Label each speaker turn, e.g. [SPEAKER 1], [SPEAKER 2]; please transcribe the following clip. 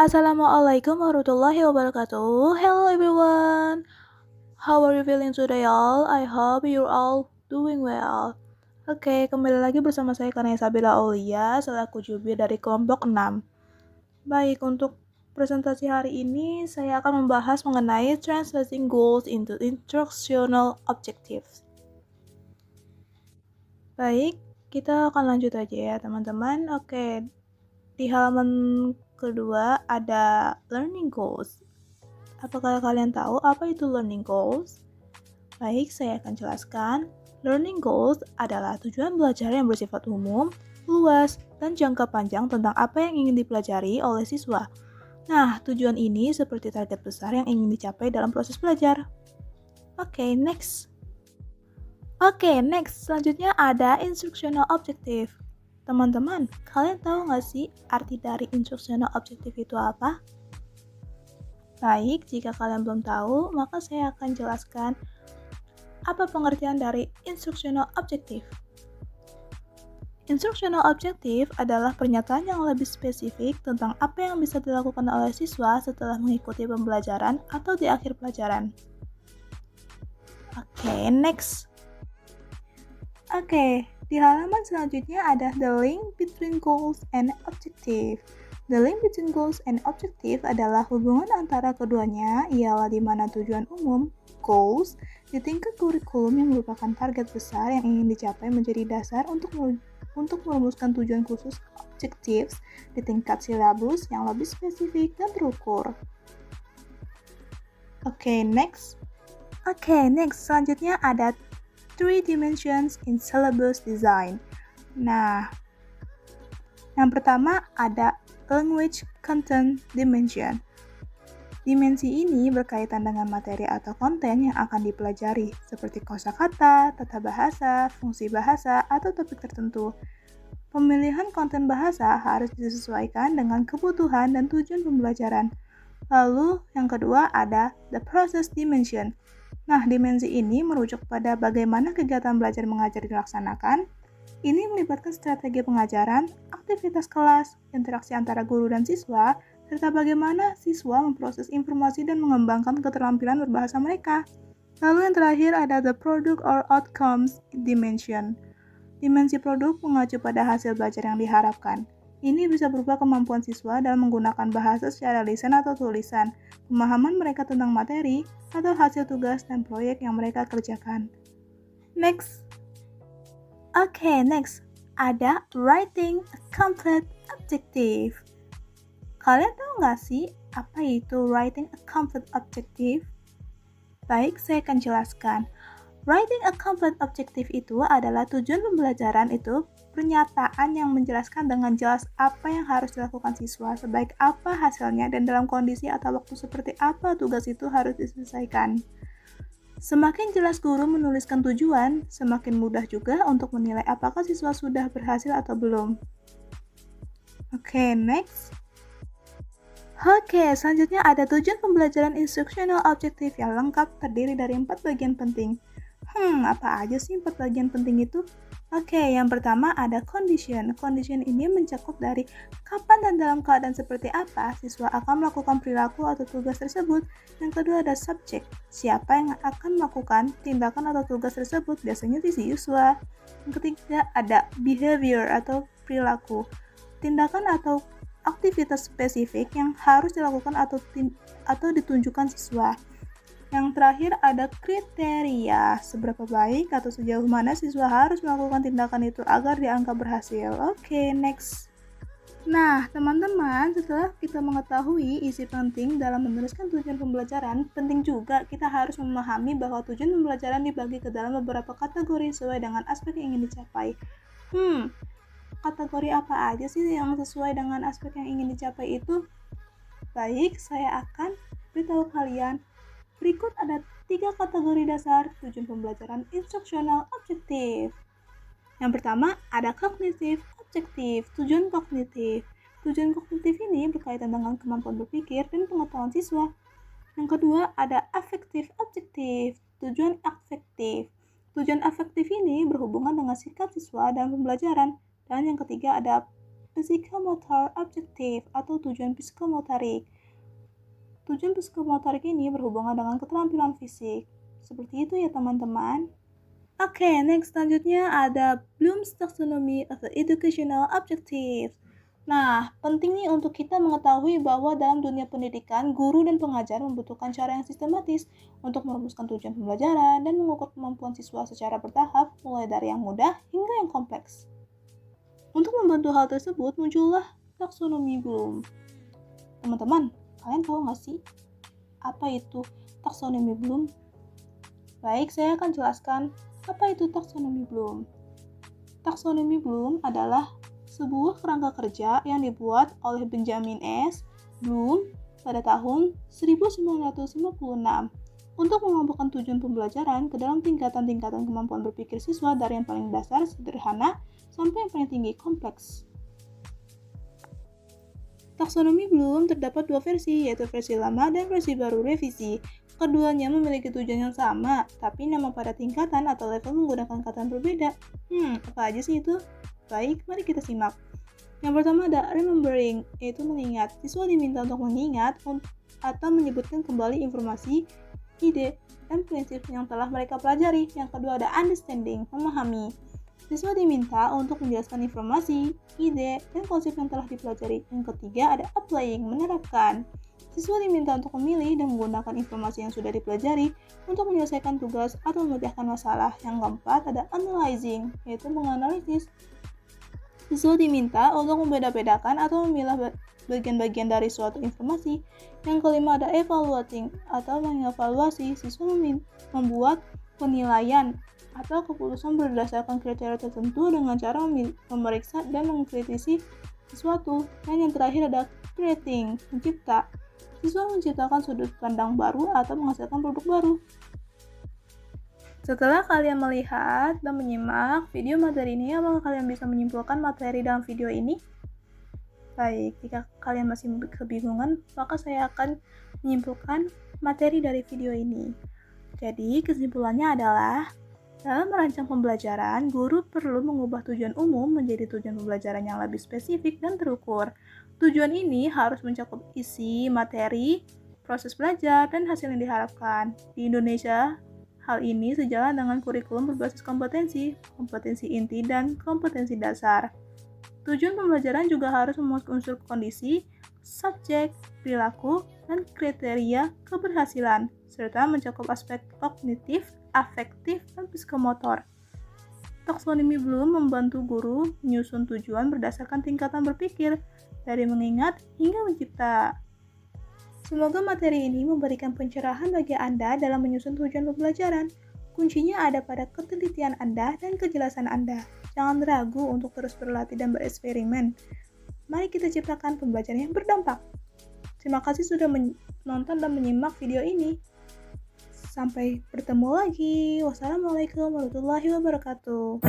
[SPEAKER 1] Assalamualaikum warahmatullahi wabarakatuh. Hello everyone. How are you feeling today all? I hope you're all doing well. Oke, kembali lagi bersama saya Kania Sabila Aulia selaku jubir dari kelompok 6. Baik, untuk presentasi hari ini saya akan membahas mengenai translating goals into instructional objectives. Baik, kita akan lanjut aja ya teman-teman. Oke, di halaman kedua ada learning goals. Apakah kalian tahu apa itu learning goals? Baik, saya akan jelaskan. Learning goals adalah tujuan belajar yang bersifat umum, luas, dan jangka panjang tentang apa yang ingin dipelajari oleh siswa. Nah, tujuan ini seperti target besar yang ingin dicapai dalam proses belajar. Oke, next. Selanjutnya ada instructional objective. Teman-teman, kalian tahu nggak sih arti dari instructional objective itu apa? Baik, jika kalian belum tahu, maka saya akan jelaskan apa pengertian dari instructional objective. Instructional objective adalah pernyataan yang lebih spesifik tentang apa yang bisa dilakukan oleh siswa setelah mengikuti pembelajaran atau di akhir pelajaran. Next. Di halaman selanjutnya ada the link between goals and objective. The link between goals and objective adalah hubungan antara keduanya, ialah di mana tujuan umum, goals, di tingkat kurikulum yang merupakan target besar yang ingin dicapai menjadi dasar untuk merumuskan tujuan khusus objectives di tingkat silabus yang lebih spesifik dan terukur. Next. Selanjutnya ada 3 dimensions in syllabus design. Nah, yang pertama ada language content dimension. Dimensi ini berkaitan dengan materi atau konten yang akan dipelajari, seperti kosakata, tata bahasa, fungsi bahasa, atau topik tertentu. Pemilihan konten bahasa harus disesuaikan dengan kebutuhan dan tujuan pembelajaran. Lalu, yang kedua ada the process dimension. Nah, dimensi ini merujuk pada bagaimana kegiatan belajar mengajar dilaksanakan. Ini melibatkan strategi pengajaran, aktivitas kelas, interaksi antara guru dan siswa, serta bagaimana siswa memproses informasi dan mengembangkan keterampilan berbahasa mereka. Lalu yang terakhir ada the product or outcomes dimension. Dimensi produk mengacu pada hasil belajar yang diharapkan. Ini bisa berupa kemampuan siswa dalam menggunakan bahasa secara lisan atau tulisan, pemahaman mereka tentang materi, atau hasil tugas dan proyek yang mereka kerjakan. Next. Ada writing a complete objective. Kalian tahu nggak sih apa itu writing a complete objective? Baik, saya akan jelaskan. Writing a complete objective itu adalah tujuan pembelajaran itu pernyataan yang menjelaskan dengan jelas apa yang harus dilakukan siswa, sebaik apa hasilnya, dan dalam kondisi atau waktu seperti apa tugas itu harus diselesaikan. Semakin jelas guru menuliskan tujuan, semakin mudah juga untuk menilai apakah siswa sudah berhasil atau belum. Next. Selanjutnya ada tujuan pembelajaran instructional objective yang lengkap terdiri dari 4 bagian penting. Apa aja sih 4 bagian penting itu? Yang pertama ada condition. Condition ini mencakup dari kapan dan dalam keadaan seperti apa siswa akan melakukan perilaku atau tugas tersebut. Yang kedua ada subject. Siapa yang akan melakukan tindakan atau tugas tersebut, biasanya si siswa. Yang ketiga ada behavior atau perilaku. Tindakan atau aktivitas spesifik yang harus dilakukan atau ditunjukkan siswa. Yang terakhir ada kriteria, seberapa baik atau sejauh mana siswa harus melakukan tindakan itu agar dianggap berhasil. Next. Nah, teman-teman, setelah kita mengetahui isi penting dalam menuliskan tujuan pembelajaran, penting juga kita harus memahami bahwa tujuan pembelajaran dibagi ke dalam beberapa kategori sesuai dengan aspek yang ingin dicapai. Kategori apa aja sih yang sesuai dengan aspek yang ingin dicapai itu? Baik, saya akan beritahu kalian. Berikut ada 3 kategori dasar tujuan pembelajaran instructional objective. Yang pertama ada cognitive objective, tujuan kognitif. Tujuan kognitif ini berkaitan dengan kemampuan berpikir dan pengetahuan siswa. Yang kedua ada affective objective, tujuan afektif. Tujuan afektif ini berhubungan dengan sikap siswa dalam pembelajaran. Dan yang ketiga ada psychomotor objective atau tujuan psikomotorik. Tujuan psikomotorik ini berhubungan dengan keterampilan fisik. Seperti itu ya teman-teman. Oke, next selanjutnya ada Bloom's Taxonomy of the Educational Objectives. Nah, penting nih untuk kita mengetahui bahwa dalam dunia pendidikan, guru dan pengajar membutuhkan cara yang sistematis untuk merumuskan tujuan pembelajaran dan mengukur kemampuan siswa secara bertahap, mulai dari yang mudah hingga yang kompleks. Untuk membantu hal tersebut, muncullah taksonomi Bloom. Teman-teman, kalian tahu nggak sih apa itu taksonomi Bloom? Baik, saya akan jelaskan apa itu taksonomi Bloom. Taksonomi Bloom adalah sebuah kerangka kerja yang dibuat oleh Benjamin S. Bloom pada tahun 1956 untuk mengelompokkan tujuan pembelajaran ke dalam tingkatan-tingkatan kemampuan berpikir siswa dari yang paling dasar, sederhana, sampai yang paling tinggi, kompleks. Taksonomi Bloom terdapat dua versi, yaitu versi lama dan versi baru revisi. Keduanya memiliki tujuan yang sama, tapi nama pada tingkatan atau level menggunakan kata yang berbeda. Apa aja sih itu? Baik, mari kita simak. Yang pertama ada remembering, yaitu mengingat. Siswa diminta untuk mengingat atau menyebutkan kembali informasi, ide, dan prinsip yang telah mereka pelajari. Yang kedua ada understanding, memahami. Siswa diminta untuk menjelaskan informasi, ide, dan konsep yang telah dipelajari. Yang ketiga ada applying, menerapkan. Siswa diminta untuk memilih dan menggunakan informasi yang sudah dipelajari untuk menyelesaikan tugas atau memecahkan masalah. Yang keempat ada analyzing, yaitu menganalisis. Siswa diminta untuk membeda-bedakan atau memilah bagian-bagian dari suatu informasi. Yang kelima ada evaluating, atau mengevaluasi. Siswa membuat penilaian atau keputusan berdasarkan kriteria tertentu dengan cara memeriksa dan mengkritisi sesuatu. Dan yang terakhir ada creating, mencipta. Siswa menciptakan sudut pandang baru atau menghasilkan produk baru. Setelah kalian melihat dan menyimak video materi ini, apakah kalian bisa menyimpulkan materi dalam video ini? Baik, jika kalian masih kebingungan, maka saya akan menyimpulkan materi dari video ini. Jadi, kesimpulannya adalah dalam merancang pembelajaran, guru perlu mengubah tujuan umum menjadi tujuan pembelajaran yang lebih spesifik dan terukur. Tujuan ini harus mencakup isi, materi, proses belajar, dan hasil yang diharapkan. Di Indonesia, hal ini sejalan dengan kurikulum berbasis kompetensi, kompetensi inti, dan kompetensi dasar. Tujuan pembelajaran juga harus memuat unsur kondisi, subjek, perilaku, dan kriteria keberhasilan, serta mencakup aspek kognitif, afektif, dan psikomotor. Taksonomi Bloom membantu guru menyusun tujuan berdasarkan tingkatan berpikir, dari mengingat hingga mencipta. Semoga materi ini memberikan pencerahan bagi Anda dalam menyusun tujuan pembelajaran. Kuncinya ada pada ketelitian Anda dan kejelasan Anda. Jangan ragu untuk terus berlatih dan bereksperimen. Mari kita ciptakan pembelajaran yang berdampak. Terima kasih sudah menonton dan menyimak video ini. Sampai bertemu lagi. Wassalamualaikum warahmatullahi wabarakatuh.